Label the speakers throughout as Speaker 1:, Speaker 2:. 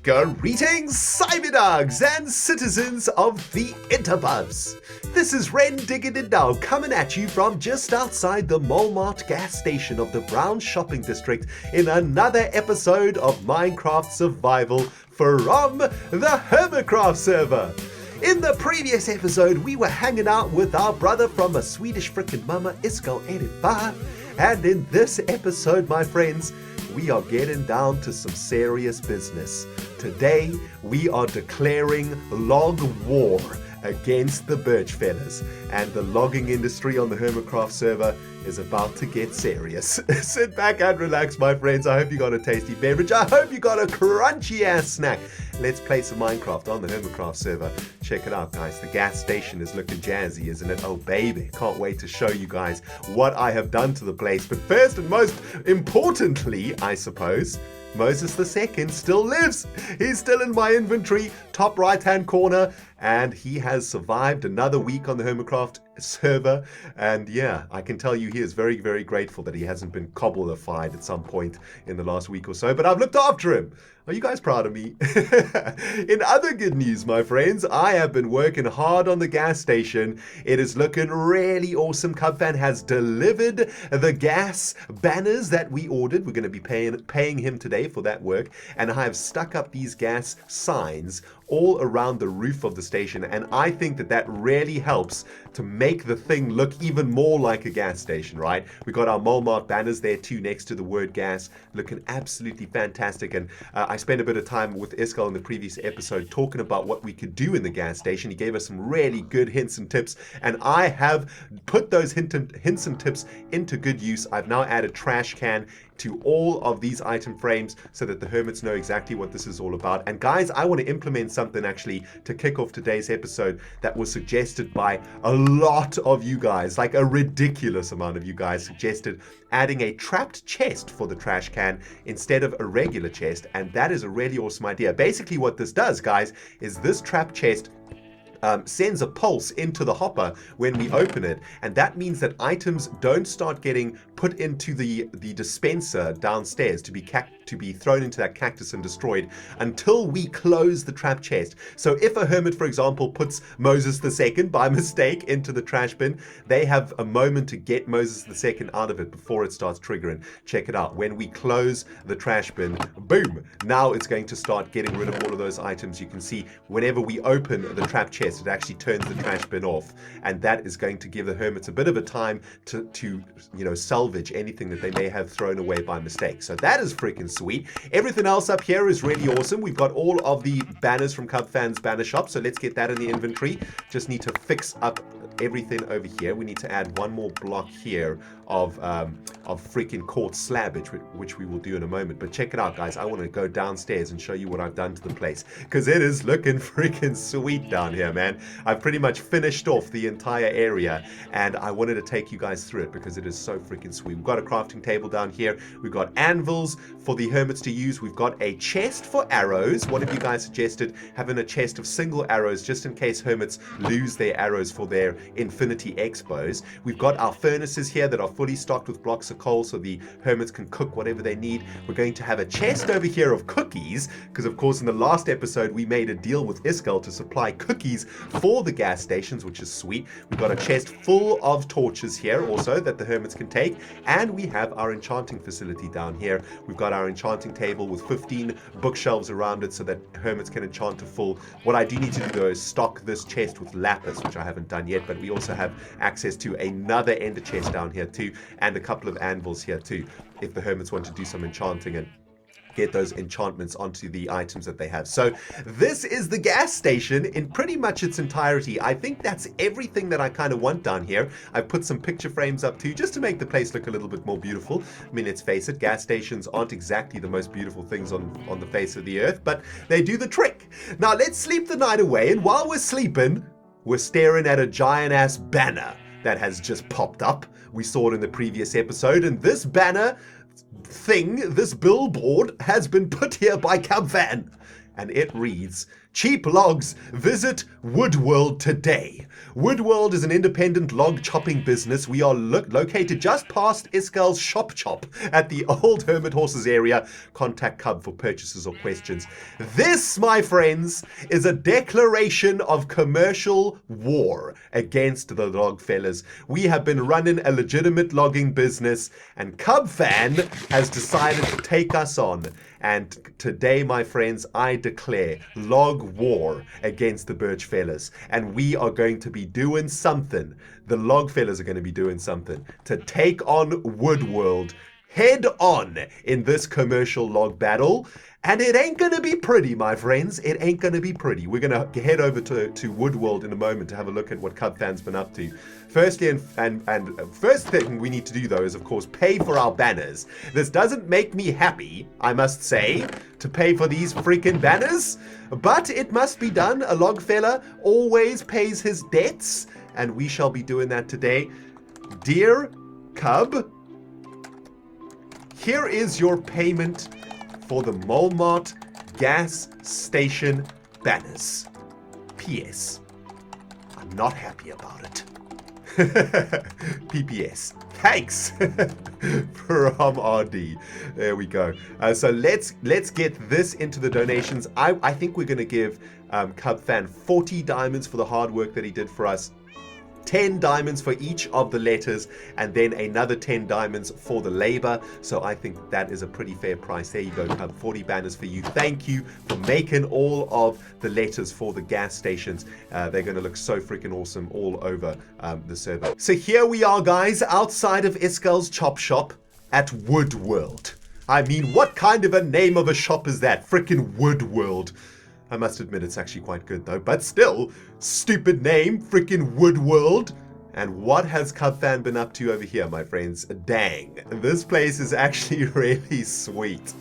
Speaker 1: Greetings, Cyberdogs and citizens of the Interbubs. This is ReNDoG coming at you from just outside the Walmart gas station of the Brown Shopping District in another episode of Minecraft Survival from the Hermitcraft server. In the previous episode, we were hanging out with our brother from a Swedish frickin' mama, Isko85, and in this episode, my friends, we are getting down to some serious business. Today, we are declaring log war against the Birchfellas, and the logging industry on the Hermitcraft server is about to get serious. Sit back and relax, my friends. I hope you got a tasty beverage. I hope you got a crunchy ass snack. Let's play some Minecraft on the Hermitcraft server. Check it out, guys. The gas station is looking jazzy, isn't it? Oh, baby. Can't wait to show you guys what I have done to the place. But first and most importantly, I suppose, Moses II still lives. He's still in my inventory, top right-hand corner, and he has survived another week on the Hermitcraft server. And yeah, I can tell you he is very, very grateful that he hasn't been cobblified at some point in the last week or so, but I've looked after him. Are you guys proud of me? In other good news, my friends, I have been working hard on the gas station. It is looking really awesome. Cubfan has delivered the gas banners that we ordered. We're going to be paying him today for that work. And I have stuck up these gas signs all around the roof of the station, and I think that that really helps to make the thing look even more like a gas station, right? We got our Walmart banners there too next to the word gas, looking absolutely fantastic. And I spent a bit of time with Iskal in the previous episode talking about what we could do in the gas station. He gave us some really good hints and tips, and I have put those hints and tips into good use. I've now added trash can to all of these item frames so that the hermits know exactly what this is all about. And guys, I want to implement something actually to kick off today's episode that was suggested by a lot of you guys, like a ridiculous amount of you guys suggested adding a trapped chest for the trash can instead of a regular chest. And that is a really awesome idea. Basically what this does, guys, is this trapped chest sends a pulse into the hopper when we open it, and that means that items don't start getting put into the dispenser downstairs to be thrown into that cactus and destroyed until we close the trap chest. So if a hermit, for example, puts Moses II by mistake into the trash bin, they have a moment to get Moses II out of it before it starts triggering. Check it out. When we close the trash bin, boom, now it's going to start getting rid of all of those items. You can see whenever we open the trap chest, it actually turns the trash bin off, and that is going to give the hermits a bit of a time to salvage anything that they may have thrown away by mistake. So that is freaking sweet. Everything else up here is really awesome. We've got all of the banners from Cubfan's banner shop, so let's get that in the inventory. Just need to fix up everything over here. We need to add one more block here of freaking quartz slabbage, which we will do in a moment. But check it out, guys. I want to go downstairs and show you what I've done to the place, because it is looking freaking sweet down here, man. I've pretty much finished off the entire area, and I wanted to take you guys through it because it is so freaking sweet. We've got a crafting table down here. We've got anvils for the hermits to use. We've got a chest for arrows. One of you guys suggested having a chest of single arrows just in case hermits lose their arrows for their infinity expos. We've got our furnaces here that are fully stocked with blocks of coal so the hermits can cook whatever they need. We're going to have a chest over here of cookies because, of course, in the last episode we made a deal with Iskal to supply cookies for the gas stations, which is sweet. We've got a chest full of torches here also that the hermits can take, and we have our enchanting facility down here. We've got our enchanting table with 15 bookshelves around it so that hermits can enchant to full. What I do need to do though is stock this chest with lapis, which I haven't done yet, but we also have access to another ender chest down here too, and a couple of anvils here too, if the hermits want to do some enchanting and get those enchantments onto the items that they have. So this is the gas station in pretty much its entirety. I think that's everything that I kind of want down here. I've put some picture frames up too, just to make the place look a little bit more beautiful. I mean, let's face it, gas stations aren't exactly the most beautiful things on the face of the earth, but they do the trick. Now let's sleep the night away, and while we're sleeping, we're staring at a giant ass banner that has just popped up. We saw it in the previous episode, and this banner thing, this billboard, has been put here by Cubfan, and it reads, cheap logs, visit Woodworld today. Woodworld is an independent log chopping business. We are located just past Iskel's Shop at the old Hermit Horses area. Contact Cub for purchases or questions. This, my friends, is a declaration of commercial war against the log fellas. We have been running a legitimate logging business, and Cub Fan has decided to take us on. And today, my friends, I declare log war against the Birchfellas. And we are going to be doing something. The log fellas are going to be doing something to take on Woodworld head on in this commercial log battle. And it ain't going to be pretty, my friends. It ain't going to be pretty. We're going to head over to Woodworld in a moment to have a look at what Cub Fan's been up to. Firstly, and first thing we need to do, though, is, of course, pay for our banners. This doesn't make me happy, I must say, to pay for these freaking banners. But it must be done. A log fella always pays his debts. And we shall be doing that today. Dear Cub, here is your payment for the Walmart gas station banners. P.S. I'm not happy about it. PPS. Thanks from RD. There we go. So let's get this into the donations. I think we're going to give Cub Fan 40 diamonds for the hard work that he did for us. 10 diamonds for each of the letters, and then another 10 diamonds for the labor. So I think that is a pretty fair price. There you go, Cub. 40 banners for you. Thank you for making all of the letters for the gas stations. They're going to look so freaking awesome all over the server. So here we are, guys, outside of Iskel's Chop Shop at Woodworld. I mean, what kind of a name of a shop is that? Freaking Woodworld. I must admit it's actually quite good though, but still, stupid name, freaking Woodworld. And what has Cub Fan been up to over here, my friends? Dang, this place is actually really sweet.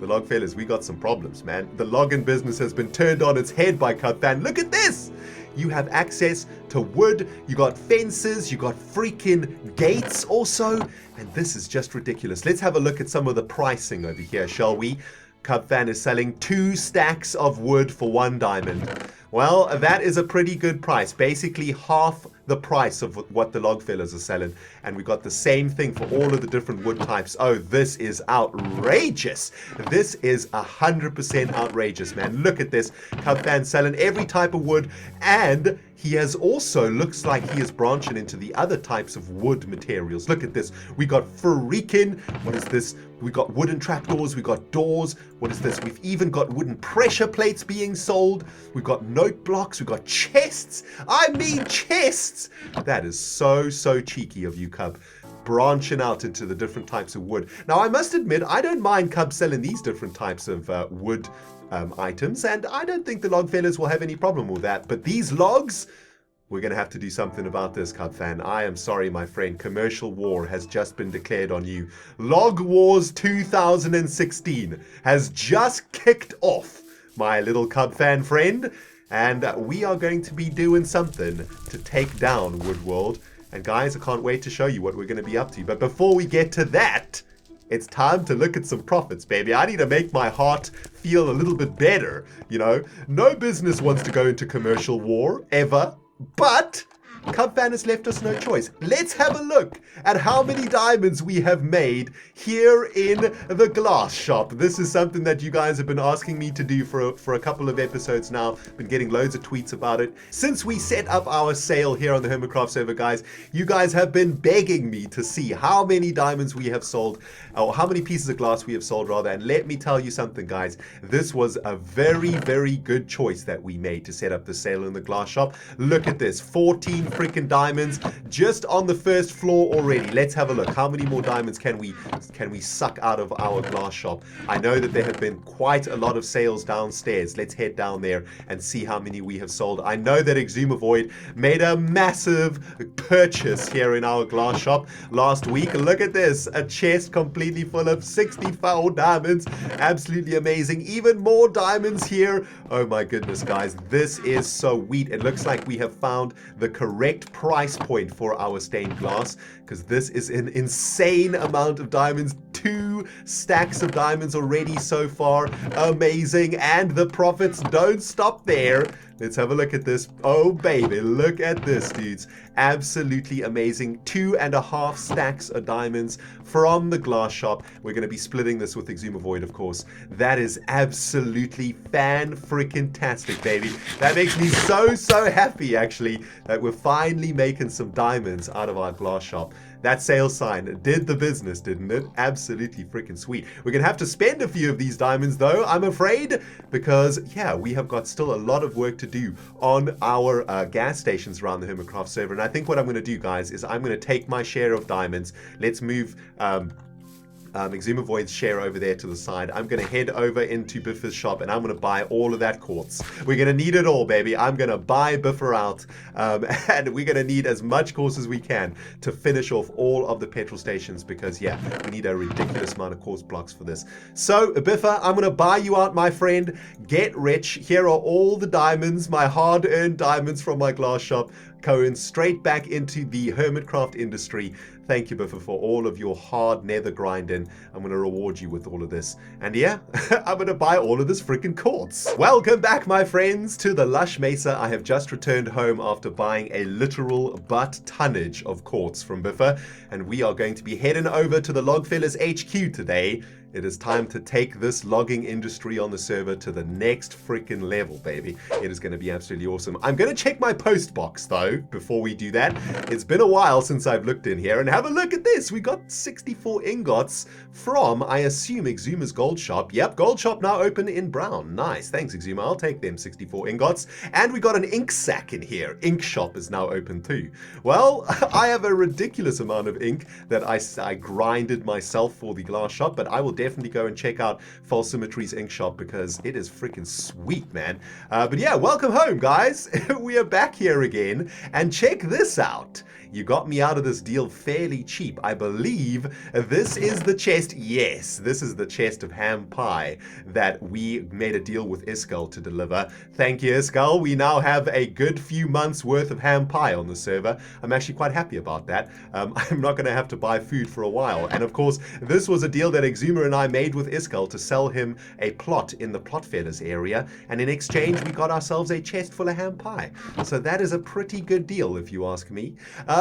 Speaker 1: The log fellas, we got some problems, man. The logging business has been turned on its head by Cub Fan. Look at this! You have access to wood, you got fences, you got freaking gates also, and this is just ridiculous. Let's have a look at some of the pricing over here, shall we? Cub Fan is selling 2 stacks of wood for 1 diamond. Well, that is a pretty good price. Basically half the price of what the log fellas are selling. And we got the same thing for all of the different wood types. Oh, this is outrageous. This is 100% outrageous, man. Look at this. Cub Fan selling every type of wood, and he has also, looks like he is branching into the other types of wood materials. Look at this. We got freaking, what is this? We got wooden trapdoors, we got doors. What is this? We've even got wooden pressure plates being sold. We've got note blocks, we've got chests. I mean chests! That is so cheeky of you, Cub. Branching out into the different types of wood. Now, I must admit, I don't mind Cub selling these different types of wood items, and I don't think the log fellas will have any problem with that. But these logs, we're going to have to do something about this, Cub Fan. I am sorry, my friend. Commercial war has just been declared on you. Log Wars 2016 has just kicked off, my little Cub Fan friend. And we are going to be doing something to take down Woodworld. And guys, I can't wait to show you what we're going to be up to. But before we get to that, it's time to look at some profits, baby. I need to make my heart feel a little bit better, you know. No business wants to go into commercial war, ever. But Cub Fan has left us no choice. Let's have a look at how many diamonds we have made here in the glass shop. This is something that you guys have been asking me to do for a couple of episodes now. Been getting loads of tweets about it. Since we set up our sale here on the Hermitcraft server, guys, you guys have been begging me to see how many diamonds we have sold, or how many pieces of glass we have sold rather. And let me tell you something, guys. This was a very good choice that we made to set up the sale in the glass shop. Look at this, 14 freaking diamonds just on the first floor already. Let's have a look. How many more diamonds can we suck out of our glass shop? I know that there have been quite a lot of sales downstairs. Let's head down there and see how many we have sold. I know that Xisumavoid made a massive purchase here in our glass shop last week. Look at this, a chest completely full of 64 diamonds. Absolutely amazing. Even more diamonds here. Oh my goodness, guys, this is so sweet. It looks like we have found the correct price point for our stained glass, because this is an insane amount of diamonds. 2 stacks of diamonds already so far. Amazing. And the profits don't stop there. Let's have a look at this. Oh, baby, look at this, dudes. Absolutely amazing. 2.5 stacks of diamonds from the glass shop. We're going to be splitting this with Xisumavoid, of course. That is absolutely fan-freaking-tastic, baby. That makes me so happy, actually, that we're finally making some diamonds out of our glass shop. That sales sign did the business, didn't it? Absolutely freaking sweet. We're going to have to spend a few of these diamonds, though, I'm afraid, because, yeah, we have got still a lot of work to do on our gas stations around the Hermitcraft server. And I think what I'm going to do, guys, is I'm going to take my share of diamonds. Let's move Xisumavoid's share over there to the side. I'm going to head over into Biffa's shop and I'm going to buy all of that quartz. We're going to need it all, baby. I'm going to buy Biffa out and we're going to need as much quartz as we can to finish off all of the petrol stations because, yeah, we need a ridiculous amount of quartz blocks for this. So, Biffa, I'm going to buy you out, my friend. Get rich. Here are all the diamonds, my hard-earned diamonds from my glass shop, going straight back into the Hermitcraft industry. Thank you, Biffa, for all of your hard nether grinding. I'm going to reward you with all of this. And yeah, I'm going to buy all of this freaking quartz. Welcome back, my friends, to the lush Mesa. I have just returned home after buying a literal butt tonnage of quartz from Biffa. And we are going to be heading over to the Logfellas HQ today. It is time to take this logging industry on the server to the next freaking level, baby. It is going to be absolutely awesome. I'm going to check my post box, though, before we do that. It's been a while since I've looked in here. And have a look at this. We got 64 ingots from, I assume, Xisuma's gold shop. Yep, gold shop now open in brown. Nice. Thanks, Xisuma. I'll take them 64 ingots. And we got an ink sack in here. Ink shop is now open, too. Well, I have a ridiculous amount of ink that I grinded myself for the glass shop, but I will definitely go and check out False Symmetry's ink shop because it is freaking sweet, man. But yeah, welcome home, guys. We are back here again, and check this out. You got me out of this deal fairly cheap. I believe this is the chest. Yes, this is the chest of ham pie that we made a deal with Iskall to deliver. Thank you, Iskall. We now have a good few months worth of ham pie on the server. I'm actually quite happy about that. I'm not going to have to buy food for a while. And of course, this was a deal that Xisuma and I made with Iskall to sell him a plot in the Birchfellas area. And in exchange, we got ourselves a chest full of ham pie. So that is a pretty good deal, if you ask me.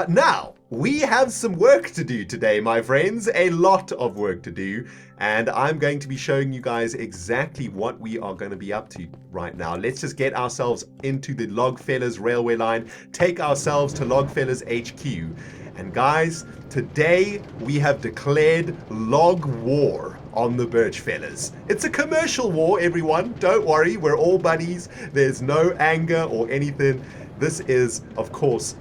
Speaker 1: Now, we have some work to do today, my friends. A lot of work to do. And I'm going to be showing you guys exactly what we are going to be up to right now. Let's just get ourselves into the Logfellas railway line, take ourselves to Logfellas HQ. And guys, today we have declared log war on the Birchfellas. It's a commercial war, everyone. Don't worry, we're all buddies. There's no anger or anything. This is, of course,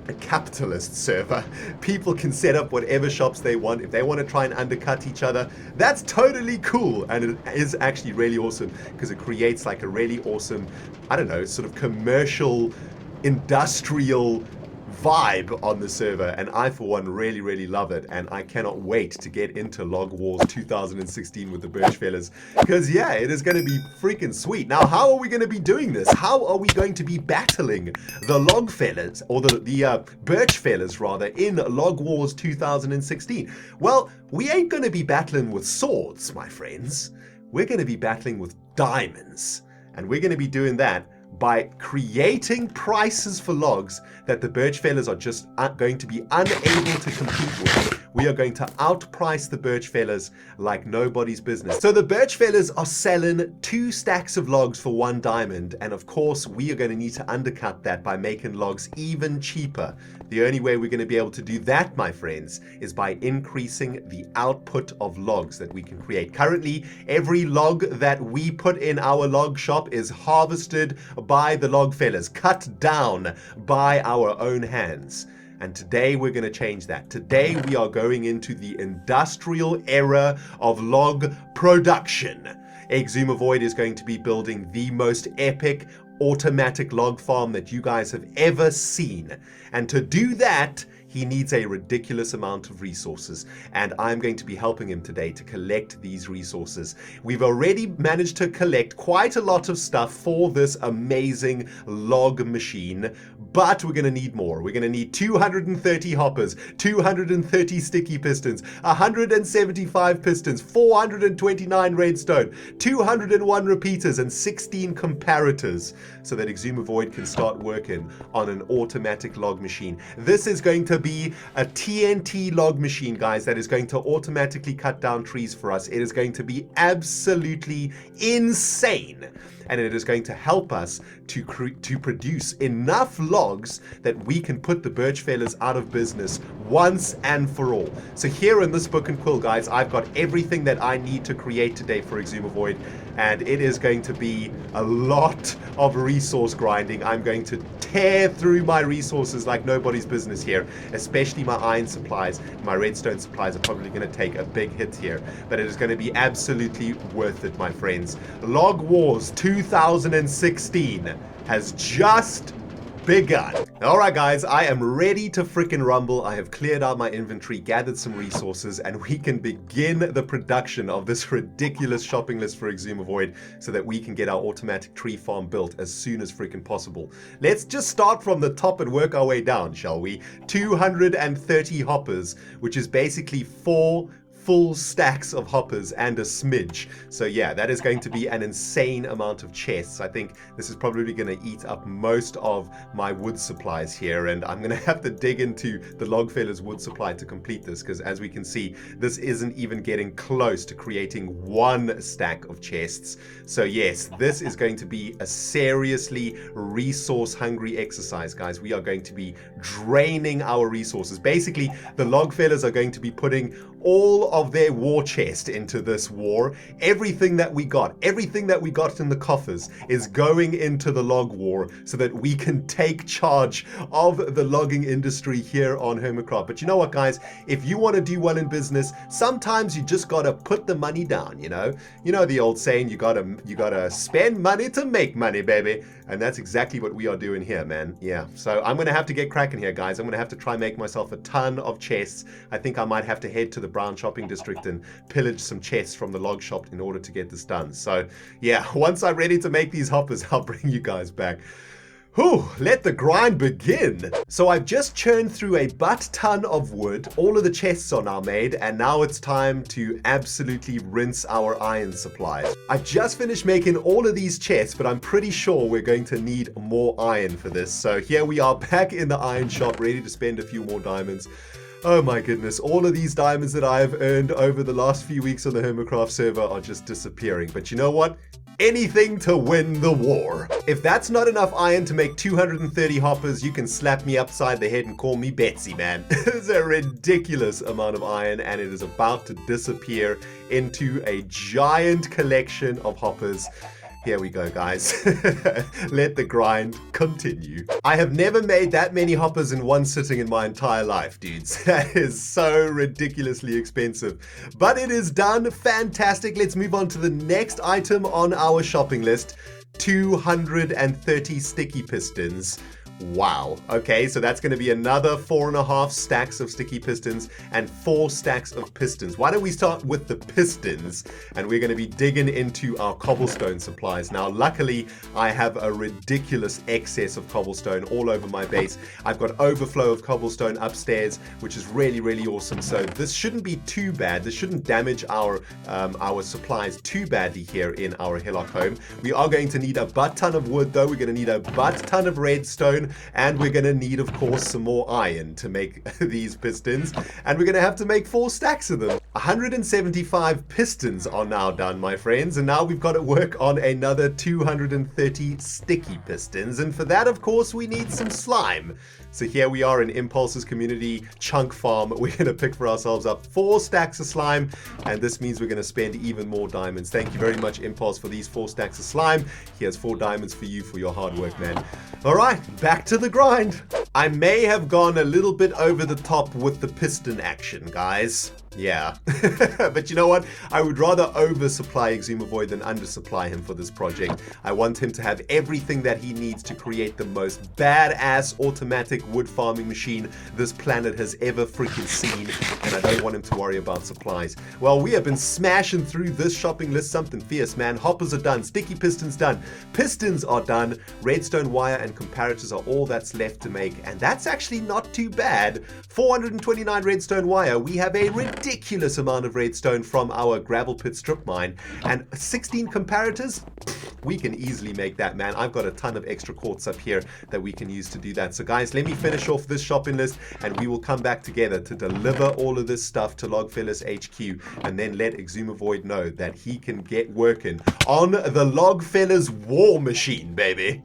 Speaker 1: a capitalist server. People can set up whatever shops they want. If they want to try and undercut each other, that's totally cool. And it is actually really awesome because it creates like a really awesome, I don't know, sort of commercial, industrial vibe on the server, and I for one really love it, and I cannot wait to get into Log Wars 2016 with the Birchfellas because yeah, it is going to be freaking sweet. Now, how are we going to be doing this? How are we going to be battling the Logfellas, or the Birchfellas rather, in Log Wars 2016? Well, we ain't going to be battling with swords, my friends. We're going to be battling with diamonds, and we're going to be doing that by creating prices for logs that the Birchfellas are just going to be unable to compete with. We are going to outprice the Birchfellas like nobody's business. So the Birchfellas are selling 2 stacks of logs for 1 diamond, and of course we are going to need to undercut that by making logs even cheaper. The only way we're going to be able to do that, my friends, is by increasing the output of logs that we can create. Currently, every log that we put in our log shop is harvested by the Logfellas, cut down by our own hands. And today we're going to change that. Today we are going into the industrial era of log production. Xisumavoid is going to be building the most epic automatic log farm that you guys have ever seen. And to do that, he needs a ridiculous amount of resources, and I'm going to be helping him today to collect these resources. We've already managed to collect quite a lot of stuff for this amazing log machine, but we're going to need more. We're going to need 230 hoppers, 230 sticky pistons, 175 pistons, 429 redstone, 201 repeaters, and 16 comparators so that Xisumavoid can start working on an automatic log machine. This is going to be a TNT log machine, guys, that is going to automatically cut down trees for us. It is going to be absolutely insane. And it is going to help us to produce enough logs that we can put the Birchfellas out of business once and for all. So here in this book and quill, guys, I've got everything that I need to create today for Xisumavoid, and it is going to be a lot of resource grinding. I'm going to tear through my resources like nobody's business here, especially my iron supplies. My redstone supplies are probably going to take a big hit here, but it is going to be absolutely worth it, my friends. Log Wars 2016 has just begun. Alright guys, I am ready to frickin' rumble. I have cleared out my inventory, gathered some resources, and we can begin the production of this ridiculous shopping list for Xisumavoid so that we can get our automatic tree farm built as soon as frickin' possible. Let's just start from the top and work our way down, shall we? 230 hoppers, which is basically 4 full stacks of hoppers and a smidge. So yeah, that is going to be an insane amount of chests. I think this is probably going to eat up most of my wood supplies here, and I'm going to have to dig into the Logfellas wood supply to complete this, because as we can see, this isn't even getting close to creating 1 stack of chests. So yes, this is going to be a seriously resource hungry exercise, guys. We are going to be draining our resources. Basically, the Logfellas are going to be putting all of their war chest into this war. Everything that we got in the coffers is going into the log war so that we can take charge of the logging industry here on Hermitcraft. But you know what, guys? If you want to do well in business, sometimes you just gotta put the money down, you know? You know the old saying, you gotta spend money to make money, baby. And that's exactly what we are doing here, man. Yeah, so I'm gonna have to get cracking here, guys. I'm gonna have to try and make myself a ton of chests. I think I might have to head to the brown shopping district and pillage some chests from the log shop in order to get this done. So yeah, once I'm ready to make these hoppers, I'll bring you guys back. Whew, let the grind begin. So I've just churned through a butt ton of wood. All of the chests are now made, and now it's time to absolutely rinse our iron supplies. I've just finished making all of these chests, but I'm pretty sure we're going to need more iron for this. So here we are back in the iron shop, ready to spend a few more diamonds. Oh my goodness, all of these diamonds that I have earned over the last few weeks on the Hermitcraft server are just disappearing. But you know what? Anything to win the war. If that's not enough iron to make 230 hoppers, you can slap me upside the head and call me Betsy, man. It's a ridiculous amount of iron, and it is about to disappear into a giant collection of hoppers. Here we go, guys. Let the grind continue. I have never made that many hoppers in one sitting in my entire life, dudes. That is so ridiculously expensive. But it is done. Fantastic. Let's move on to the next item on our shopping list. 230 sticky pistons. Wow. Okay, so that's going to be another 4.5 stacks of sticky pistons and 4 stacks of pistons. Why don't we start with the pistons, and we're going to be digging into our cobblestone supplies. Now, luckily, I have a ridiculous excess of cobblestone all over my base. I've got overflow of cobblestone upstairs, which is really, really awesome. So this shouldn't be too bad. This shouldn't damage our supplies too badly here in our hillock home. We are going to need a butt ton of wood, though. We're going to need a butt ton of redstone. And we're going to need, of course, some more iron to make these pistons. And we're going to have to make 4 stacks of them. 175 pistons are now done, my friends. And now we've got to work on another 230 sticky pistons. And for that, of course, we need some slime. So here we are in Impulse's community chunk farm. We're going to pick for ourselves up 4 stacks of slime, and this means we're going to spend even more diamonds. Thank you very much, Impulse, for these 4 stacks of slime. Here's 4 diamonds for you for your hard work, man. All right, back to the grind. I may have gone a little bit over the top with the piston action, guys. Yeah, but you know what? I would rather oversupply Xisumavoid than undersupply him for this project. I want him to have everything that he needs to create the most badass automatic wood farming machine this planet has ever freaking seen, and I don't want him to worry about supplies. Well, we have been smashing through this shopping list something fierce, man. Hoppers are done, sticky pistons done, pistons are done, redstone wire and comparators are all that's left to make, and that's actually not too bad. 429 redstone wire. We have a ridiculous amount of redstone from our gravel pit strip mine, and 16 comparators. We can easily make that, man. I've got a ton of extra quartz up here that we can use to do that. So guys, let me finish off this shopping list and we will come back together to deliver all of this stuff to Logfellas HQ and then let Xisumavoid know that he can get working on the Logfellas war machine, baby.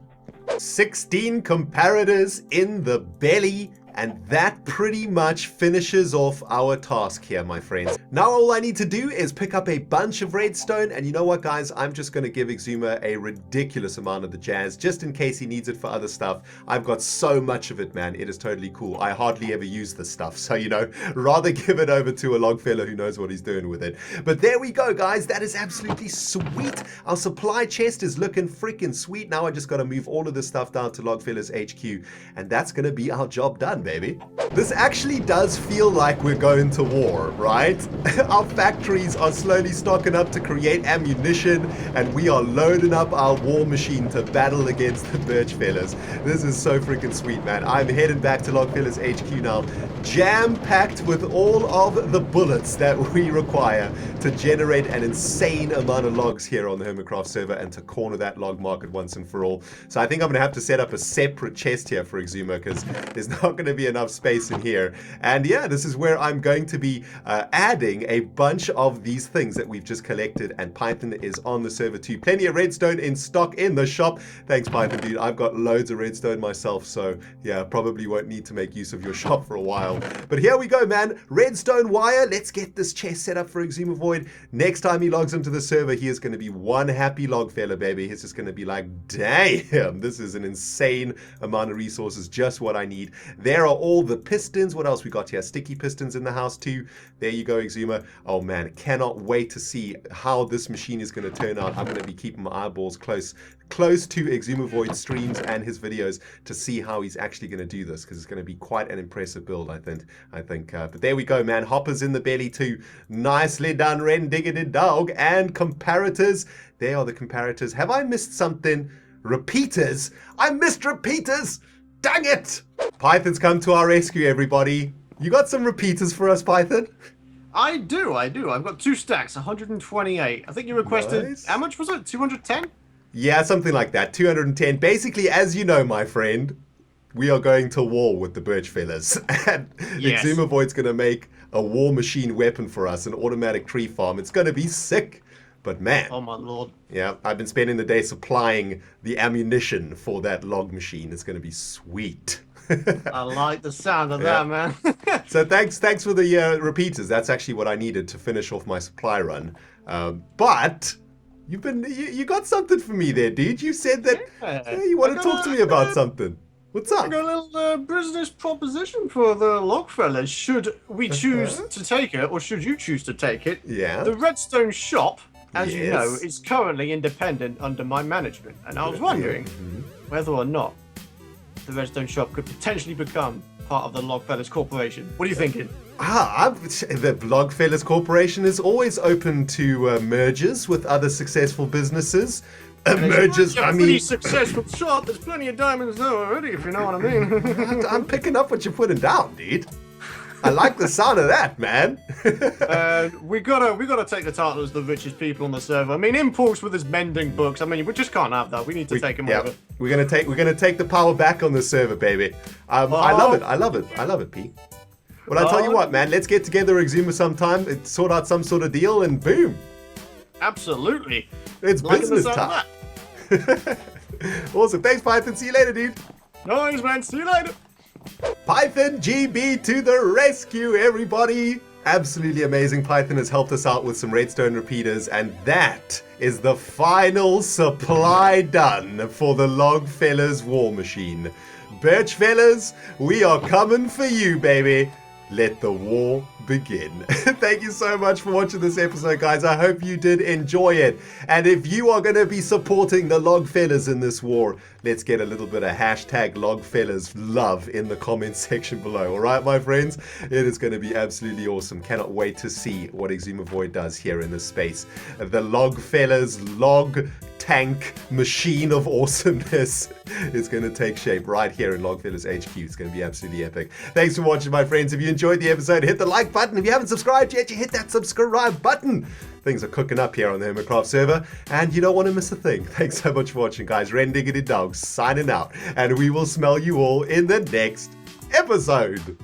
Speaker 1: 16 comparators in the belly. And that pretty much finishes off our task here, my friends. Now all I need to do is pick up a bunch of redstone, and you know what, guys? I'm just going to give Xisuma a ridiculous amount of the jazz, just in case he needs it for other stuff. I've got so much of it, man. It is totally cool. I hardly ever use this stuff, so, you know, rather give it over to a log fella who knows what he's doing with it. But there we go, guys. That is absolutely sweet. Our supply chest is looking freaking sweet. Now I just got to move all of this stuff down to Logfellas HQ, and that's going to be our job done, baby. This actually does feel like we're going to war, right? Our factories are slowly stocking up to create ammunition, and we are loading up our war machine to battle against the Birchfellas. This is so freaking sweet, man. I'm heading back to Logfellas HQ now, jam-packed with all of the bullets that we require to generate an insane amount of logs here on the Hermitcraft server and to corner that log market once and for all. So I think I'm going to have to set up a separate chest here for Xisuma because there's not going to be enough space in here. And yeah, this is where I'm going to be adding a bunch of these things that we've just collected, and Python is on the server too. Plenty of redstone in stock in the shop. Thanks, Python, dude. I've got loads of redstone myself, so yeah, probably won't need to make use of your shop for a while. But here we go, man. Redstone wire. Let's get this chest set up for Xisumavoid. Next time he logs into the server, he is going to be one happy log fella, baby. He's just going to be like, damn, this is an insane amount of resources, just what I need. There are all the pistons. What else we got here? Sticky pistons in the house too. There you go, Xisuma. Oh man, cannot wait to see how this machine is going to turn out. I'm going to be keeping my eyeballs close to Xisumavoid's streams and his videos to see how he's actually going to do this, because it's going to be quite an impressive build, I think. But there we go, man. Hoppers in the belly too. Nicely done, ReNDoG. And comparators. There are the comparators. Have I missed something? Repeaters. I missed repeaters. Dang it! Python's come to our rescue, everybody. You got some repeaters for us, Python?
Speaker 2: I do. I've got 2 stacks, 128. I think you requested, nice. How much was it? 210?
Speaker 1: Yeah, something like that. 210. Basically, as you know, my friend, we are going to war with the Birchfellas. And yes. Xisumavoid's going to make a war machine weapon for us, an automatic tree farm. It's going to be sick. But man,
Speaker 2: oh my lord.
Speaker 1: Yeah, I've been spending the day supplying the ammunition for that log machine. It's going to be sweet.
Speaker 2: I like the sound of that, man.
Speaker 1: So thanks for the repeaters. That's actually what I needed to finish off my supply run. But you got something for me there, dude. You said that you want to talk to me about something. What's up?
Speaker 2: I got a little business proposition for the Logfellas. Should we choose to take it, or should you choose to take it?
Speaker 1: Yeah.
Speaker 2: The Redstone Shop, as you know, is currently independent under my management, and I was wondering whether or not the Redstone Shop could potentially become part of the Logfellas Corporation. What are you thinking?
Speaker 1: The Logfellas Corporation is always open to mergers with other successful businesses. Mergers, I mean,
Speaker 2: pretty successful shop. There's plenty of diamonds there already, if you know what I mean.
Speaker 1: I'm picking up what you're putting down, dude. I like the sound of that, man.
Speaker 2: we gotta take the title as the richest people on the server. I mean, Impulse with his mending books. I mean, we just can't have that. We need to take him over.
Speaker 1: We're gonna take the power back on the server, baby. I love it, Pete. Well, I tell you what, man. Let's get together, Xisuma, sometime, sort out some sort of deal, and boom.
Speaker 2: Absolutely.
Speaker 1: It's business time. Awesome. Thanks, Python. See you later, dude.
Speaker 2: No worries, man. See you later.
Speaker 1: Python GB to the rescue, everybody. Absolutely amazing. Python has helped us out with some redstone repeaters, and that is the final supply done for the Logfellas war machine. Birchfellas, we are coming for you, baby. Let the war begin. Thank you so much for watching this episode, guys. I hope you did enjoy it. And if you are going to be supporting the Logfellas in this war, let's get a little bit of hashtag Logfellas love in the comment section below. All right, my friends? It is going to be absolutely awesome. Cannot wait to see what Xisumavoid does here in this space. The Logfellas log tank machine of awesomeness is going to take shape right here in Logfellas HQ. It's going to be absolutely epic. Thanks for watching, my friends. If you enjoyed the episode, hit the like button. If you haven't subscribed yet, you hit that subscribe button. Things are cooking up here on the Hermitcraft server, and you don't want to miss a thing. Thanks so much for watching, guys. ReNDoG signing out, and we will smell you all in the next episode.